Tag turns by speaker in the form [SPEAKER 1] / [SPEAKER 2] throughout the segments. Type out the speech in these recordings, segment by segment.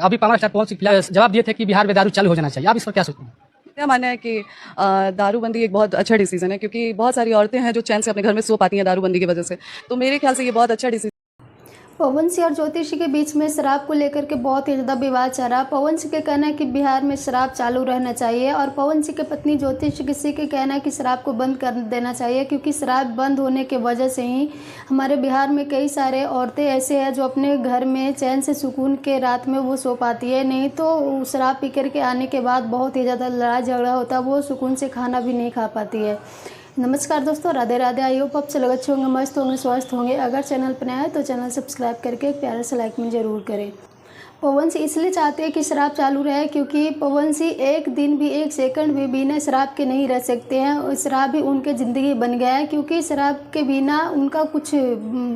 [SPEAKER 1] अभी पवन स्टार पवन सिंह जवाब दिए थे कि बिहार में दारू चालू हो जाना चाहिए, आप इस पर क्या सोचते हैं?
[SPEAKER 2] मेरा मानना है कि दारूबंदी एक बहुत अच्छा डिसीजन है, क्योंकि बहुत सारी औरतें हैं जो चैन से अपने घर में सो पाती हैं दारूबंदी की वजह से। तो मेरे ख्याल से ये बहुत अच्छा डिसीजन।
[SPEAKER 3] पवन सिंह और ज्योति सिंह के बीच में शराब को लेकर के बहुत ही ज़्यादा विवाद चल रहा। पवन सिंह का कहना है कि बिहार में शराब चालू रहना चाहिए और पवन सिंह की पत्नी ज्योति सिंह का कहना है कि शराब को बंद कर देना चाहिए, क्योंकि शराब बंद होने की वजह से ही हमारे बिहार में कई सारे औरतें ऐसे हैं जो अपने घर में चैन से सुकून के रात में वो सो पाती है, नहीं तो शराब पी कर के आने के बाद बहुत ही ज़्यादा लड़ाई झगड़ा होता है, वो सुकून से खाना भी नहीं खा पाती है। नमस्कार दोस्तों, राधे राधे। आई होप आप सब लोग अच्छे होंगे, मस्त होंगे, स्वस्थ होंगे। अगर चैनल पर नया है तो चैनल सब्सक्राइब करके एक प्यारा सा लाइक में ज़रूर करें। पवन सिंह इसलिए चाहते हैं कि शराब चालू रहे क्योंकि पवन सिंह एक दिन भी एक सेकंड भी बिना शराब के नहीं रह सकते हैं। शराब ही उनके ज़िंदगी बन गया है, क्योंकि शराब के बिना उनका कुछ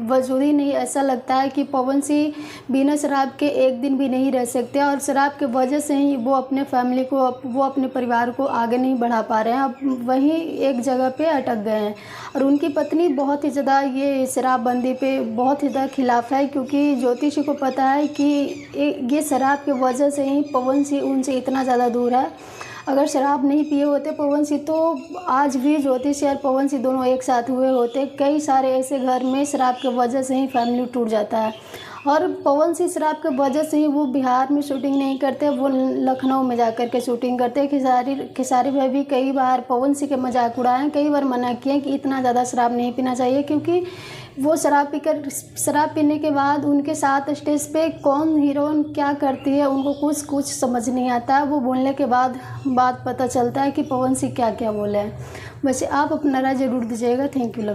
[SPEAKER 3] वजूद ही नहीं। ऐसा लगता है कि पवन सिंह बिना शराब के एक दिन भी नहीं रह सकते और शराब के वजह से ही वो अपने फैमिली को, वो अपने परिवार को आगे नहीं बढ़ा पा रहे हैं, अब वहीं एक जगह पे अटक गए हैं। और उनकी पत्नी बहुत ही ज़्यादा ये शराबबंदी पे बहुत ही ज़्यादा खिलाफ है, क्योंकि ज्योति सिंह को पता है कि ये शराब की वजह से ही पवन सिंह उनसे इतना ज़्यादा दूर है। अगर शराब नहीं पिए होते पवन सिंह तो आज भी ज्योति सिंह और पवन सिंह दोनों एक साथ हुए होते। कई सारे ऐसे घर में शराब की वजह से ही फैमिली टूट जाता है और पवन सिंह शराब की वजह से ही वो बिहार में शूटिंग नहीं करते, वो लखनऊ में जा कर के शूटिंग करते हैं। खेसारी भाई भी कई बार पवन सिंह के मजाक उड़ाए, कई बार मना किए कि इतना ज़्यादा शराब नहीं पीना चाहिए, क्योंकि वो शराब पीने के बाद उनके साथ स्टेज पे कौन हीरोइन क्या करती है उनको कुछ समझ नहीं आता है। वो बोलने के बाद बात पता चलता है कि पवन सिंह क्या क्या बोले हैं। वैसे आप अपना राय ज़रूर दीजिएगा। Thank you love.